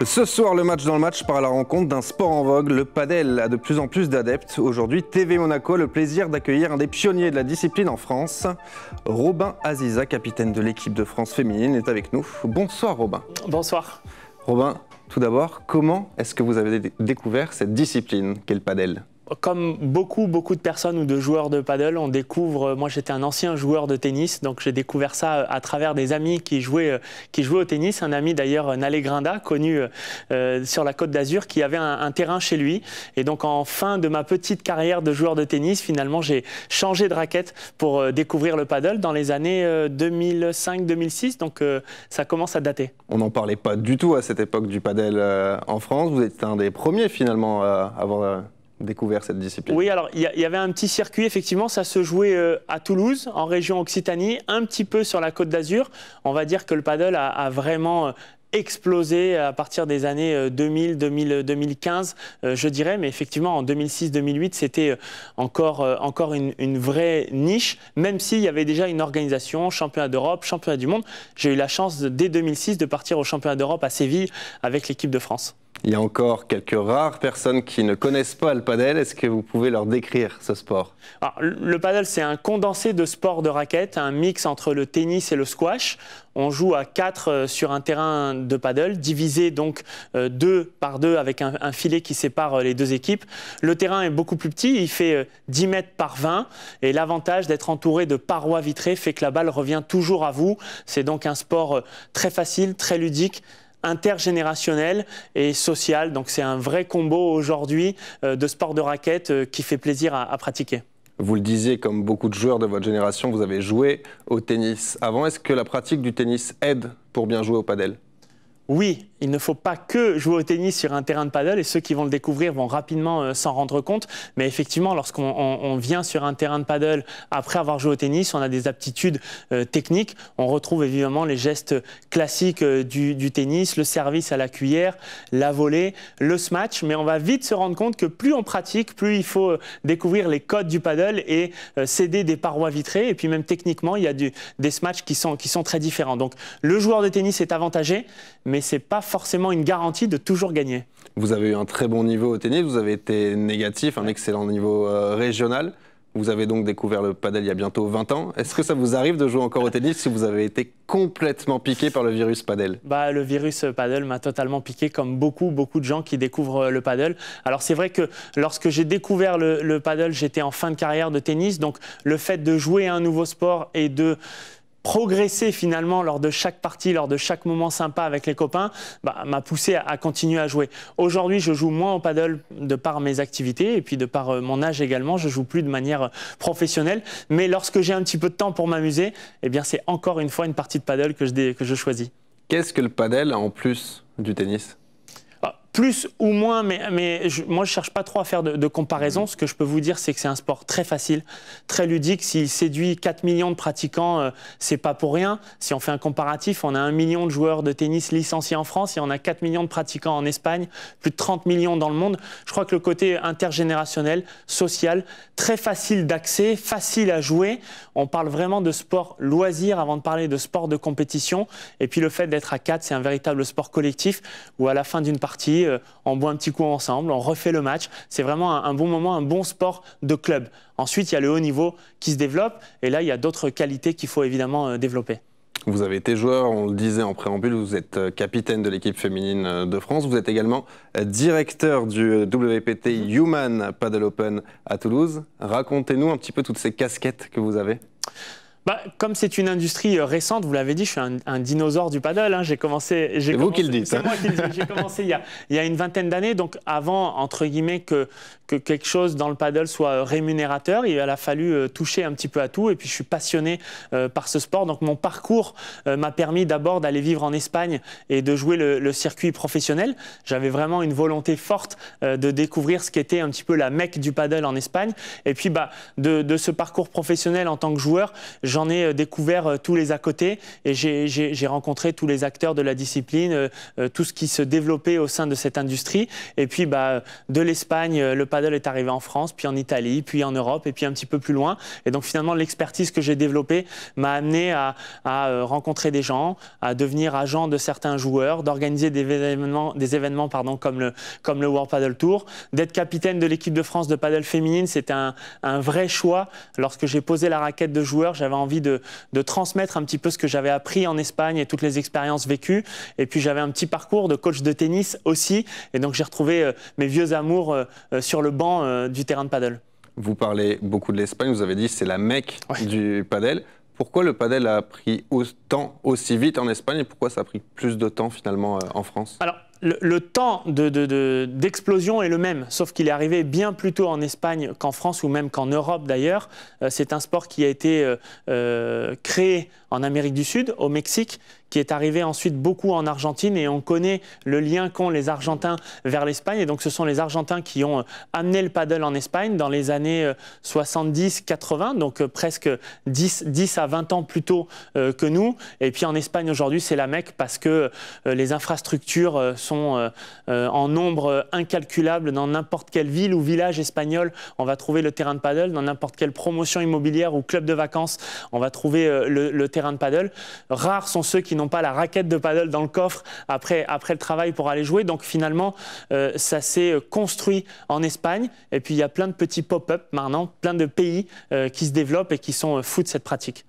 Ce soir, le match dans le match part à la rencontre d'un sport en vogue. Le padel a de plus en plus d'adeptes. Aujourd'hui, TV Monaco a le plaisir d'accueillir un des pionniers de la discipline en France. Robin Aziza, capitaine de l'équipe de France féminine, est avec nous. Bonsoir Robin. Bonsoir. Robin, tout d'abord, comment est-ce que vous avez découvert cette discipline qu'est le padel ? Comme beaucoup de personnes ou de joueurs de paddle, on découvre, moi j'étais un ancien joueur de tennis, donc j'ai découvert ça à travers des amis qui jouaient au tennis. Un ami d'ailleurs, Nalé Grinda, connu sur la Côte d'Azur, qui avait un terrain chez lui. Et donc en fin de ma petite carrière de joueur de tennis, finalement j'ai changé de raquette pour découvrir le paddle dans les années 2005-2006, donc ça commence à dater. On n'en parlait pas du tout à cette époque du paddle en France. Vous êtes un des premiers finalement à avoir découvert cette discipline. Oui, alors il y avait un petit circuit, effectivement, ça se jouait à Toulouse, en région Occitanie, un petit peu sur la Côte d'Azur. On va dire que le paddle a vraiment explosé à partir des années 2015, je dirais, mais effectivement en 2006-2008, c'était encore une vraie niche, même s'il y avait déjà une organisation, championnat d'Europe, championnat du monde. J'ai eu la chance, dès 2006, de partir au championnat d'Europe à Séville avec l'équipe de France. Il y a encore quelques rares personnes qui ne connaissent pas le padel. Est-ce que vous pouvez leur décrire ce sport ? Alors, le padel, c'est un condensé de sports de raquettes, un mix entre le tennis et le squash. On joue à 4 sur un terrain de paddle, divisé donc 2 par 2 avec un filet qui sépare les deux équipes. Le terrain est beaucoup plus petit, il fait 10 mètres par 20. Et l'avantage d'être entouré de parois vitrées fait que la balle revient toujours à vous. C'est donc un sport très facile, très ludique, intergénérationnel et social. Donc c'est un vrai combo aujourd'hui de sport de raquette qui fait plaisir à pratiquer. Vous le disiez, comme beaucoup de joueurs de votre génération, vous avez joué au tennis avant. Est-ce que la pratique du tennis aide pour bien jouer au padel ? Oui, il ne faut pas que jouer au tennis sur un terrain de paddle et ceux qui vont le découvrir vont rapidement s'en rendre compte. Mais effectivement, lorsqu'on vient sur un terrain de paddle après avoir joué au tennis, on a des aptitudes techniques. On retrouve évidemment les gestes classiques du tennis, le service à la cuillère, la volée, le smash. Mais on va vite se rendre compte que plus on pratique, plus il faut découvrir les codes du paddle et céder des parois vitrées. Et puis même techniquement, il y a des smash qui sont très différents. Donc le joueur de tennis est avantagé, mais ce n'est pas forcément une garantie de toujours gagner. Vous avez eu un très bon niveau au tennis, vous avez été négatif, un excellent niveau régional. Vous avez donc découvert le padel il y a bientôt 20 ans. Est-ce que ça vous arrive de jouer encore au tennis si vous avez été complètement piqué par le virus padel ? Le virus padel m'a totalement piqué, comme beaucoup de gens qui découvrent le padel. Alors c'est vrai que lorsque j'ai découvert le padel, j'étais en fin de carrière de tennis. Donc le fait de jouer à un nouveau sport et de progresser finalement lors de chaque partie, lors de chaque moment sympa avec les copains, m'a poussé à continuer à jouer. Aujourd'hui, je joue moins au paddle de par mes activités et puis de par mon âge également. Je joue plus de manière professionnelle, mais lorsque j'ai un petit peu de temps pour m'amuser, eh bien c'est encore une fois une partie de paddle que je choisis. Qu'est-ce que le padel en plus du tennis ? Plus ou moins, moi je ne cherche pas trop à faire de comparaison. Ce que je peux vous dire, c'est que c'est un sport très facile, très ludique. S'il séduit 4 millions de pratiquants, c'est pas pour rien. Si on fait un comparatif, on a 1 million de joueurs de tennis licenciés en France et on a 4 millions de pratiquants en Espagne, plus de 30 millions dans le monde. Je crois que le côté intergénérationnel, social, très facile d'accès, facile à jouer. On parle vraiment de sport loisir avant de parler de sport de compétition. Et puis le fait d'être à 4, c'est un véritable sport collectif où à la fin d'une partie, on boit un petit coup ensemble, on refait le match. C'est vraiment un bon moment, un bon sport de club. Ensuite, il y a le haut niveau qui se développe et là, il y a d'autres qualités qu'il faut évidemment développer. Vous avez été joueur, on le disait en préambule, vous êtes capitaine de l'équipe féminine de France. Vous êtes également directeur du WPT Human Padel Open à Toulouse. Racontez-nous un petit peu toutes ces casquettes que vous avez. Comme c'est une industrie récente, vous l'avez dit, je suis un dinosaure du paddle. J'ai commencé. C'est vous qui le dites. C'est moi qui le dis. J'ai commencé il y a une vingtaine d'années, donc avant, entre guillemets, que quelque chose dans le paddle soit rémunérateur, il a fallu toucher un petit peu à tout. Et puis, je suis passionné par ce sport. Donc, mon parcours m'a permis d'abord d'aller vivre en Espagne et de jouer le circuit professionnel. J'avais vraiment une volonté forte de découvrir ce qu'était un petit peu la Mecque du paddle en Espagne. Et puis, de ce parcours professionnel en tant que joueur, j'en ai découvert tous les à côté et j'ai rencontré tous les acteurs de la discipline, tout ce qui se développait au sein de cette industrie. Et puis de l'Espagne, le paddle est arrivé en France, puis en Italie, puis en Europe et puis un petit peu plus loin. Et donc finalement l'expertise que j'ai développée m'a amené à rencontrer des gens, à devenir agent de certains joueurs, d'organiser des événements comme le World Padel Tour, d'être capitaine de l'équipe de France de paddle féminine. C'était un vrai choix. Lorsque j'ai posé la raquette de joueur, j'avais envie de transmettre un petit peu ce que j'avais appris en Espagne et toutes les expériences vécues. Et puis j'avais un petit parcours de coach de tennis aussi. Et donc j'ai retrouvé mes vieux amours sur le banc du terrain de paddle. Vous parlez beaucoup de l'Espagne, vous avez dit c'est la Mecque du padel. Pourquoi le padel a pris autant, aussi vite en Espagne et pourquoi ça a pris plus de temps finalement en France? Alors, le temps d'explosion est le même, sauf qu'il est arrivé bien plus tôt en Espagne qu'en France ou même qu'en Europe d'ailleurs. C'est un sport qui a été créé en Amérique du Sud, au Mexique, qui est arrivé ensuite beaucoup en Argentine et on connaît le lien qu'ont les Argentins vers l'Espagne. Et donc ce sont les Argentins qui ont amené le paddle en Espagne dans les années 70-80, donc presque 10 à 20 ans plus tôt que nous. Et puis en Espagne aujourd'hui c'est la Mecque parce que les infrastructures sont en nombre incalculable. Dans n'importe quelle ville ou village espagnol, on va trouver le terrain de paddle. Dans n'importe quelle promotion immobilière ou club de vacances, on va trouver le terrain de paddle. Rares sont ceux qui n'ont pas la raquette de paddle dans le coffre après le travail pour aller jouer. Donc finalement, ça s'est construit en Espagne. Et puis il y a plein de petits pop-up maintenant, plein de pays qui se développent et qui sont fous de cette pratique.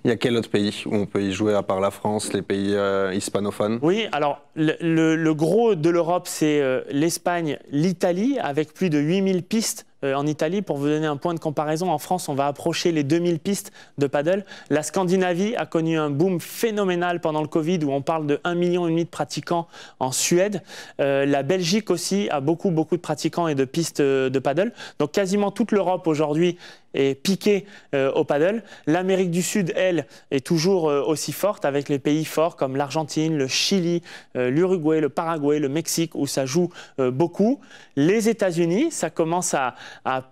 Il y a quel autre pays où on peut y jouer à part la France, les pays hispanophones? Oui, alors le gros de l'Europe, c'est l'Espagne, l'Italie, avec plus de 8000 pistes. En Italie, pour vous donner un point de comparaison, en France, on va approcher les 2000 pistes de paddle. La Scandinavie a connu un boom phénoménal pendant le Covid, où on parle de 1,5 million de pratiquants en Suède. La Belgique aussi a beaucoup de pratiquants et de pistes de paddle. Donc quasiment toute l'Europe aujourd'hui est piquée au paddle. L'Amérique du Sud, elle, est toujours aussi forte, avec les pays forts comme l'Argentine, le Chili, l'Uruguay, le Paraguay, le Mexique, où ça joue beaucoup. Les États-Unis, ça commence à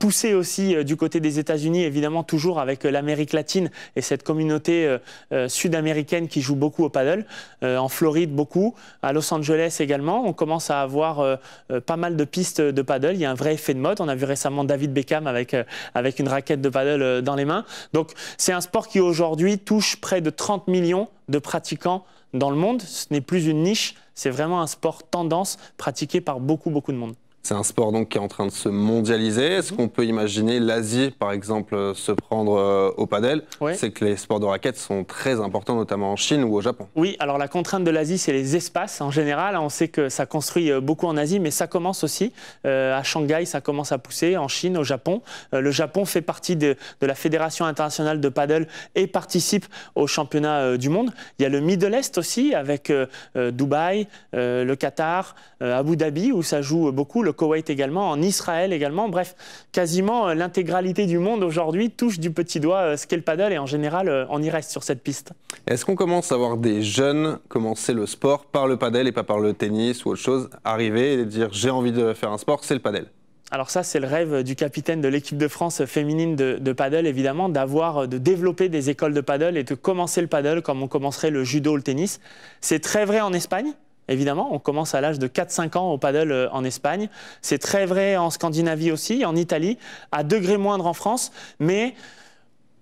pousser aussi du côté des États-Unis, évidemment toujours avec l'Amérique latine et cette communauté sud-américaine qui joue beaucoup au paddle. En Floride, beaucoup. À Los Angeles également, on commence à avoir pas mal de pistes de paddle. Il y a un vrai effet de mode. On a vu récemment David Beckham avec une raquette de paddle dans les mains. Donc c'est un sport qui aujourd'hui touche près de 30 millions de pratiquants dans le monde. Ce n'est plus une niche, c'est vraiment un sport tendance pratiqué par beaucoup de monde. C'est un sport donc qui est en train de se mondialiser. Est-ce qu'on peut imaginer l'Asie, par exemple, se prendre au padel? C'est que les sports de raquettes sont très importants, notamment en Chine ou au Japon. Oui, alors la contrainte de l'Asie, c'est les espaces en général. On sait que ça construit beaucoup en Asie, mais ça commence aussi. À Shanghai, ça commence à pousser, en Chine, au Japon. Le Japon fait partie de la Fédération internationale de paddle et participe au championnat du monde. Il y a le Middle East aussi, avec Dubaï, le Qatar, Abu Dhabi, où ça joue beaucoup, le Koweït également, en Israël également. Bref, quasiment l'intégralité du monde aujourd'hui touche du petit doigt ce qu'est le paddle et en général, on y reste sur cette piste. Est-ce qu'on commence à voir des jeunes commencer le sport par le paddle et pas par le tennis ou autre chose, arriver et dire j'ai envie de faire un sport, c'est le paddle? Alors ça, c'est le rêve du capitaine de l'équipe de France féminine de paddle, évidemment, de développer des écoles de paddle et de commencer le paddle comme on commencerait le judo ou le tennis. C'est très vrai en Espagne. Évidemment, on commence à l'âge de 4-5 ans au paddle en Espagne. C'est très vrai en Scandinavie aussi, en Italie, à degré moindre en France, mais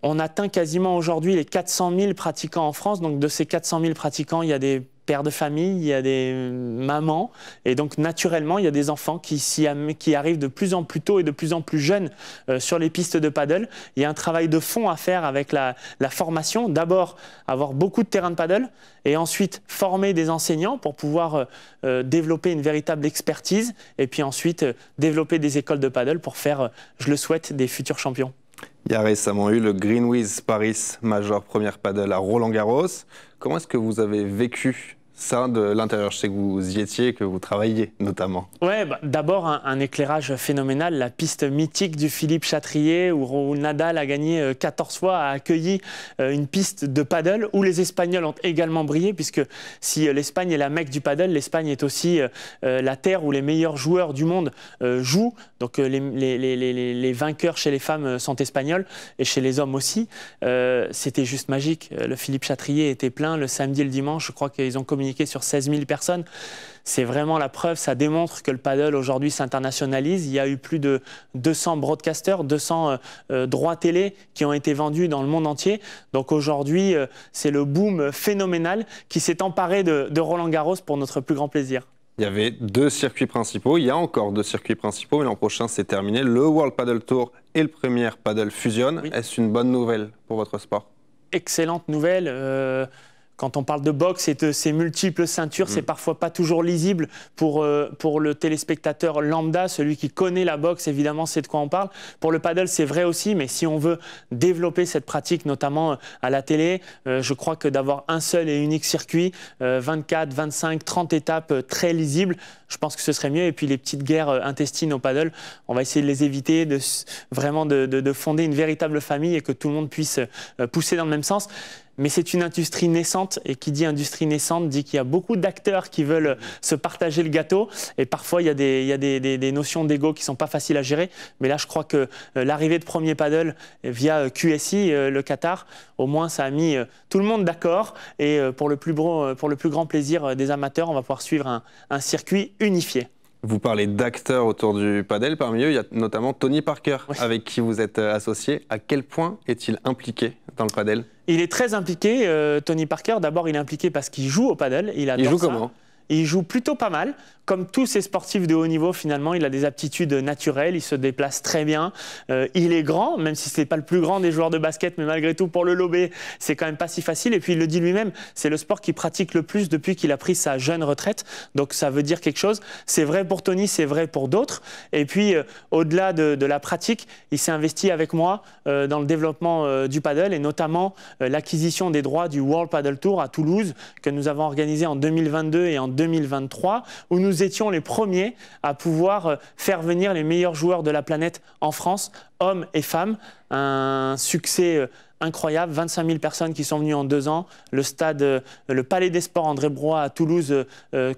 on atteint quasiment aujourd'hui les 400 000 pratiquants en France. Donc de ces 400 000 pratiquants, il y a des pères de famille, il y a des mamans, et donc naturellement, il y a des enfants qui arrivent de plus en plus tôt et de plus en plus jeunes sur les pistes de paddle. Il y a un travail de fond à faire avec la formation. D'abord, avoir beaucoup de terrains de paddle, et ensuite former des enseignants pour pouvoir développer une véritable expertise, et puis ensuite développer des écoles de paddle pour faire, je le souhaite, des futurs champions. Il y a récemment eu le Greenwiz Paris Major Première Paddle à Roland-Garros. Comment est-ce que vous avez vécu ça de l'intérieur? Je sais que vous y étiez, que vous travailliez notamment. Ouais, d'abord un éclairage phénoménal, la piste mythique du Philippe Chatrier où Nadal a gagné 14 fois, a accueilli une piste de paddle où les Espagnols ont également brillé, puisque si l'Espagne est la mecque du paddle, l'Espagne est aussi la terre où les meilleurs joueurs du monde jouent. Donc les vainqueurs chez les femmes sont espagnols et chez les hommes aussi. C'était juste magique. Le Philippe Chatrier était plein le samedi et le dimanche. Je crois qu'ils ont communiqué sur 16 000 personnes. C'est vraiment la preuve, ça démontre que le paddle aujourd'hui s'internationalise. Il y a eu plus de 200 broadcasters, 200 droits télé qui ont été vendus dans le monde entier. Donc aujourd'hui, c'est le boom phénoménal qui s'est emparé de Roland-Garros pour notre plus grand plaisir. Il y avait 2 circuits principaux, il y a encore 2 circuits principaux, mais l'an prochain c'est terminé. Le World Padel Tour et le Premier Padel fusionnent. Oui. Est-ce une bonne nouvelle pour votre sport? Excellente nouvelle. Quand on parle de boxe et de ces multiples ceintures, c'est parfois pas toujours lisible pour le téléspectateur lambda, celui qui connaît la boxe, évidemment, c'est de quoi on parle. Pour le paddle, c'est vrai aussi, mais si on veut développer cette pratique, notamment à la télé, je crois que d'avoir un seul et unique circuit, 24, 25, 30 étapes très lisibles, je pense que ce serait mieux. Et puis les petites guerres intestines au paddle, on va essayer de les éviter, vraiment de fonder une véritable famille et que tout le monde puisse pousser dans le même sens. Mais c'est une industrie naissante, et qui dit industrie naissante dit qu'il y a beaucoup d'acteurs qui veulent se partager le gâteau, et parfois il y a des notions d'ego qui ne sont pas faciles à gérer. Mais là, je crois que l'arrivée de Premier Padel via QSI, le Qatar, au moins ça a mis tout le monde d'accord, et pour le plus grand plaisir des amateurs, on va pouvoir suivre un circuit unifié. Vous parlez d'acteurs autour du padel. Parmi eux, il y a notamment Tony Parker, oui, avec qui vous êtes associé. À quel point est-il impliqué dans le padel? Il est très impliqué, Tony Parker. D'abord, il est impliqué parce qu'il joue au padel. Il joue comment? Il joue plutôt pas mal. Comme tous ces sportifs de haut niveau, finalement, il a des aptitudes naturelles, il se déplace très bien. Il est grand, même si ce n'est pas le plus grand des joueurs de basket, mais malgré tout, pour le lober, c'est quand même pas si facile. Et puis, il le dit lui-même, c'est le sport qu'il pratique le plus depuis qu'il a pris sa jeune retraite. Donc, ça veut dire quelque chose. C'est vrai pour Tony, c'est vrai pour d'autres. Et puis, au-delà de la pratique, il s'est investi avec moi dans le développement du paddle, et notamment l'acquisition des droits du World Padel Tour à Toulouse, que nous avons organisé en 2022 et en 2023, où nous étions les premiers à pouvoir faire venir les meilleurs joueurs de la planète en France, hommes et femmes. Un succès incroyable, 25 000 personnes qui sont venues en 2 ans. Le stade, le Palais des Sports André Broye à Toulouse,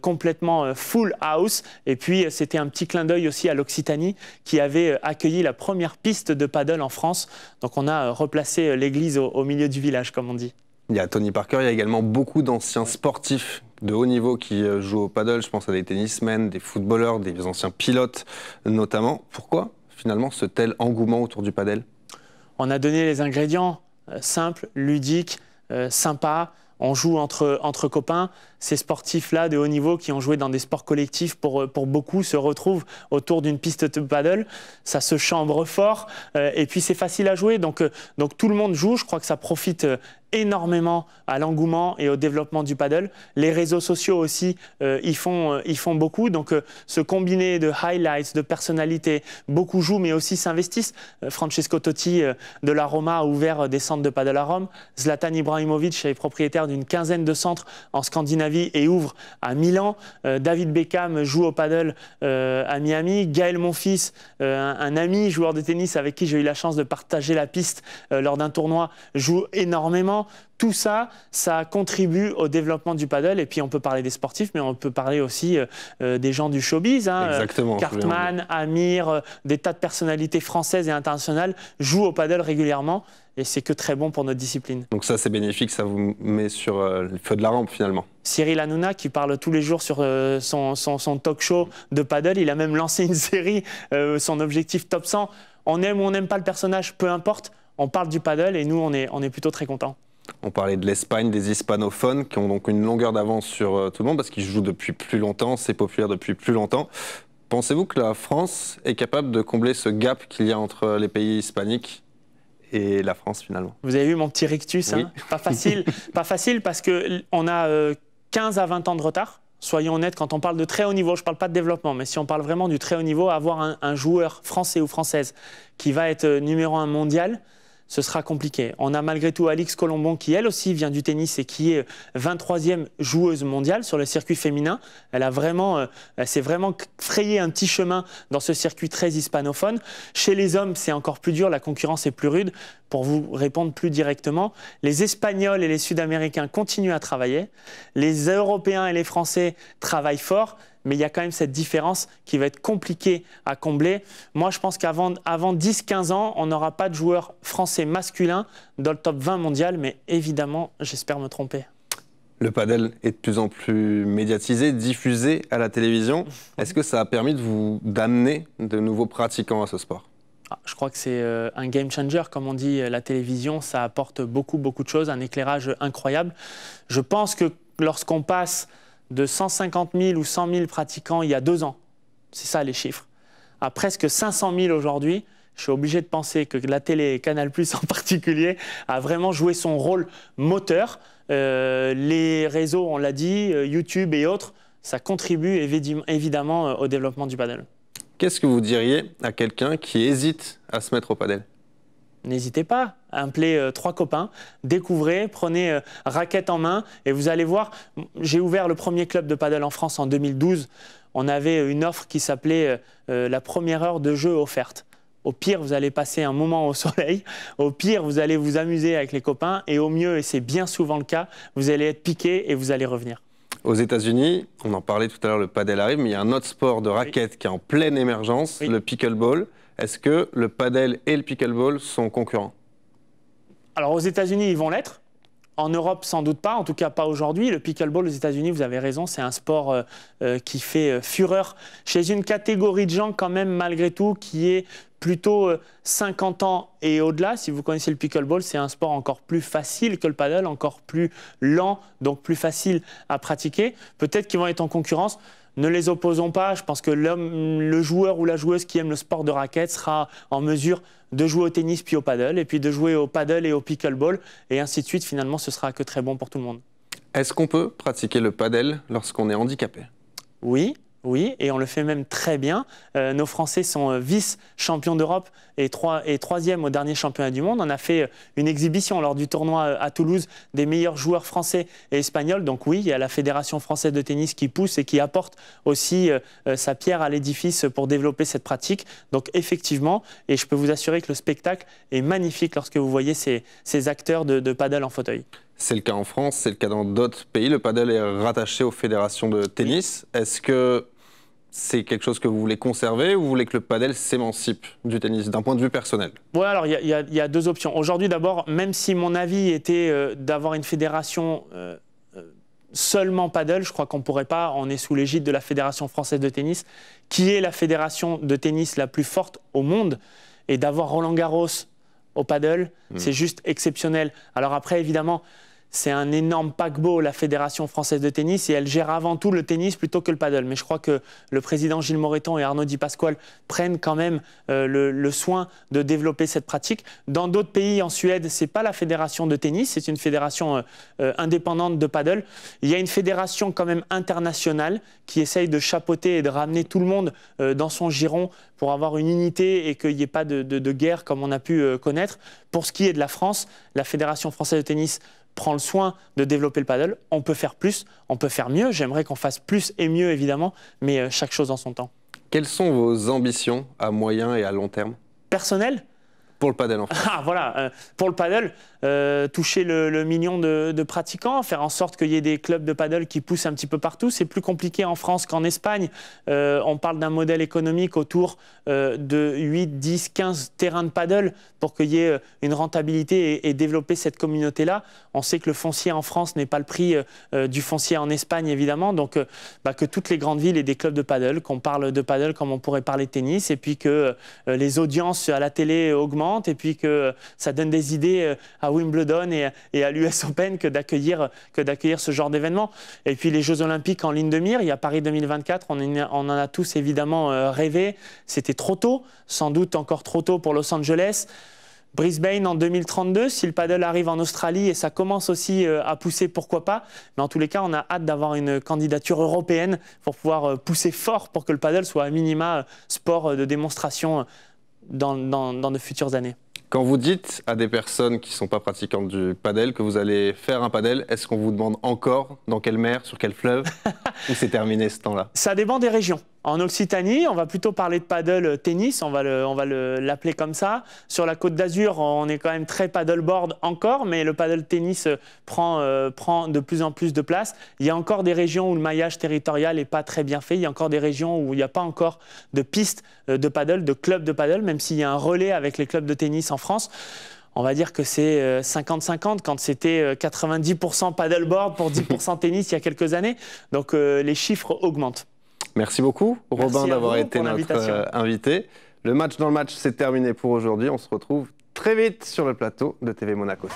complètement full house. Et puis, c'était un petit clin d'œil aussi à l'Occitanie qui avait accueilli la première piste de paddle en France. Donc, on a replacé l'église au milieu du village, comme on dit. Il y a Tony Parker, il y a également beaucoup d'anciens sportifs de haut niveau qui jouent au paddle. Je pense à des tennismen, des footballeurs, des anciens pilotes notamment. Pourquoi finalement ce tel engouement autour du paddle? On a donné les ingrédients simples, ludiques, sympas. On joue entre copains. Ces sportifs-là de haut niveau qui ont joué dans des sports collectifs, pour beaucoup, se retrouvent autour d'une piste de paddle. Ça se chambre fort et puis c'est facile à jouer. Donc tout le monde joue. Je crois que ça profite énormément à l'engouement et au développement du paddle. Les réseaux sociaux aussi y font beaucoup. Donc ce combiné de highlights, de personnalités, beaucoup jouent mais aussi s'investissent. Francesco Totti de la Roma a ouvert des centres de paddle à Rome. Zlatan Ibrahimovic est propriétaire d'une quinzaine de centres en Scandinavie et ouvre à Milan. David Beckham joue au paddle à Miami. Gaël Monfils, un ami joueur de tennis avec qui j'ai eu la chance de partager la piste lors d'un tournoi, joue énormément. Tout ça, ça contribue au développement du paddle. Et puis, on peut parler des sportifs, mais on peut parler aussi des gens du showbiz. Exactement. Cartman, Amir, des tas de personnalités françaises et internationales jouent au paddle régulièrement. Et c'est que très bon pour notre discipline. Donc ça, c'est bénéfique, ça vous met sur le feu de la rampe finalement. Cyril Hanouna, qui parle tous les jours sur son talk show de paddle, il a même lancé une série, son objectif top 100. On aime ou on n'aime pas le personnage, peu importe, on parle du paddle et nous, on est plutôt très contents. On parlait de l'Espagne, des hispanophones qui ont donc une longueur d'avance sur tout le monde parce qu'ils jouent depuis plus longtemps, c'est populaire depuis plus longtemps. Pensez-vous que la France est capable de combler ce gap qu'il y a entre les pays hispaniques et la France finalement? Vous avez vu mon petit rictus, oui. Pas facile, pas facile parce qu'on a 15 à 20 ans de retard. Soyons honnêtes, quand on parle de très haut niveau, je ne parle pas de développement, mais si on parle vraiment du très haut niveau, avoir un joueur français ou française qui va être numéro 1 mondial, ce sera compliqué. On a malgré tout Alix Colombon qui, elle aussi, vient du tennis et qui est 23e joueuse mondiale sur le circuit féminin. Elle s'est vraiment frayé un petit chemin dans ce circuit très hispanophone. Chez les hommes, c'est encore plus dur, la concurrence est plus rude. Pour vous répondre plus directement, les Espagnols et les Sud-Américains continuent à travailler. Les Européens et les Français travaillent fort. Mais il y a quand même cette différence qui va être compliquée à combler. Moi, je pense qu'avant 10-15 ans, on n'aura pas de joueurs français masculins dans le top 20 mondial, mais évidemment, j'espère me tromper. Le padel est de plus en plus médiatisé, diffusé à la télévision. Est-ce que ça a permis d'amener de nouveaux pratiquants à ce sport? Je crois que c'est un game changer, comme on dit, la télévision. Ça apporte beaucoup de choses, un éclairage incroyable. Je pense que lorsqu'on passe de 150 000 ou 100 000 pratiquants il y a 2 ans, c'est ça les chiffres, à presque 500 000 aujourd'hui, je suis obligé de penser que la télé, Canal+, en particulier, a vraiment joué son rôle moteur. Les réseaux, on l'a dit, YouTube et autres, ça contribue évidemment au développement du padel. Qu'est-ce que vous diriez à quelqu'un qui hésite à se mettre au padel? N'hésitez pas, appelez 3 copains, découvrez, prenez raquette en main et vous allez voir. J'ai ouvert le premier club de padel en France en 2012. On avait une offre qui s'appelait la première heure de jeu offerte. Au pire, vous allez passer un moment au soleil. Au pire, vous allez vous amuser avec les copains. Et au mieux, et c'est bien souvent le cas, vous allez être piqué et vous allez revenir. Aux États-Unis, on en parlait tout à l'heure, le padel arrive, mais il y a un autre sport de raquette qui est en pleine émergence, le pickleball. Est-ce que le padel et le pickleball sont concurrents? Alors aux États-Unis, ils vont l'être. En Europe, sans doute pas, en tout cas pas aujourd'hui. Le pickleball aux États-Unis, vous avez raison, c'est un sport qui fait fureur chez une catégorie de gens quand même malgré tout qui est plutôt 50 ans et au-delà. Si vous connaissez le pickleball, c'est un sport encore plus facile que le paddle, encore plus lent, donc plus facile à pratiquer. Peut-être qu'ils vont être en concurrence. Ne les opposons pas. Je pense que le joueur ou la joueuse qui aime le sport de raquette sera en mesure de jouer au tennis puis au paddle, et puis de jouer au paddle et au pickleball, et ainsi de suite. Finalement, ce sera que très bon pour tout le monde. Est-ce qu'on peut pratiquer le paddle lorsqu'on est handicapé? Oui. Oui, et on le fait même très bien. Nos Français sont vice-champions d'Europe et 3e au dernier championnat du monde. On a fait une exhibition lors du tournoi à Toulouse des meilleurs joueurs français et espagnols. Donc oui, il y a la Fédération française de tennis qui pousse et qui apporte aussi sa pierre à l'édifice pour développer cette pratique. Donc effectivement, et je peux vous assurer que le spectacle est magnifique lorsque vous voyez ces acteurs de paddle en fauteuil. C'est le cas en France, c'est le cas dans d'autres pays. Le paddle est rattaché aux fédérations de tennis. Est-ce que c'est quelque chose que vous voulez conserver ou vous voulez que le paddle s'émancipe du tennis d'un point de vue personnel? Oui, alors il y a 2 options. Aujourd'hui, d'abord, même si mon avis était d'avoir une fédération seulement paddle, je crois qu'on ne pourrait pas. On est sous l'égide de la Fédération française de tennis, qui est la fédération de tennis la plus forte au monde. Et d'avoir Roland Garros au paddle, c'est juste exceptionnel. Alors après, évidemment, c'est un énorme paquebot, la Fédération française de tennis, et elle gère avant tout le tennis plutôt que le paddle. Mais je crois que le président Gilles Moreton et Arnaud Di Pasquale prennent quand même le soin de développer cette pratique. Dans d'autres pays, en Suède, ce n'est pas la fédération de tennis, c'est une fédération indépendante de paddle. Il y a une fédération quand même internationale qui essaye de chapeauter et de ramener tout le monde dans son giron pour avoir une unité et qu'il n'y ait pas de guerre comme on a pu connaître. Pour ce qui est de la France, la Fédération française de tennis prend le soin de développer le paddle. On peut faire plus, on peut faire mieux. J'aimerais qu'on fasse plus et mieux, évidemment, mais chaque chose en son temps. Quelles sont vos ambitions à moyen et à long terme? Personnelles? Pour le paddle en France. Ah voilà, pour le paddle, toucher le million de pratiquants, faire en sorte qu'il y ait des clubs de paddle qui poussent un petit peu partout. C'est plus compliqué en France qu'en Espagne. On parle d'un modèle économique autour de 8, 10, 15 terrains de paddle pour qu'il y ait une rentabilité et développer cette communauté-là. On sait que le foncier en France n'est pas le prix du foncier en Espagne, évidemment. Donc, que toutes les grandes villes aient des clubs de paddle, qu'on parle de paddle comme on pourrait parler de tennis, et puis que les audiences à la télé augmentent, et puis que ça donne des idées à Wimbledon et à l'US Open que d'accueillir ce genre d'événement. Et puis les Jeux Olympiques en ligne de mire, il y a Paris 2024, on en a tous évidemment rêvé. C'était trop tôt, sans doute encore trop tôt pour Los Angeles. Brisbane en 2032, si le paddle arrive en Australie, et ça commence aussi à pousser, pourquoi pas. Mais en tous les cas, on a hâte d'avoir une candidature européenne pour pouvoir pousser fort pour que le paddle soit à minima sport de démonstration dans de futures années. Quand vous dites à des personnes qui ne sont pas pratiquantes du padel que vous allez faire un padel, est-ce qu'on vous demande encore dans quelle mer, sur quel fleuve ou c'est terminé ce temps-là? Ça dépend des régions. En Occitanie, on va plutôt parler de paddle tennis, on va l'appeler comme ça. Sur la Côte d'Azur, on est quand même très paddleboard encore, mais le paddle tennis prend de plus en plus de place. Il y a encore des régions où le maillage territorial n'est pas très bien fait. Il y a encore des régions où il n'y a pas encore de pistes de paddle, de clubs de paddle, même s'il y a un relais avec les clubs de tennis en France. On va dire que c'est 50-50 quand c'était 90% paddleboard pour 10% tennis il y a quelques années. Donc les chiffres augmentent. Merci beaucoup, Robin, d'avoir été notre invité. Le match dans le match, c'est terminé pour aujourd'hui. On se retrouve très vite sur le plateau de TV Monaco.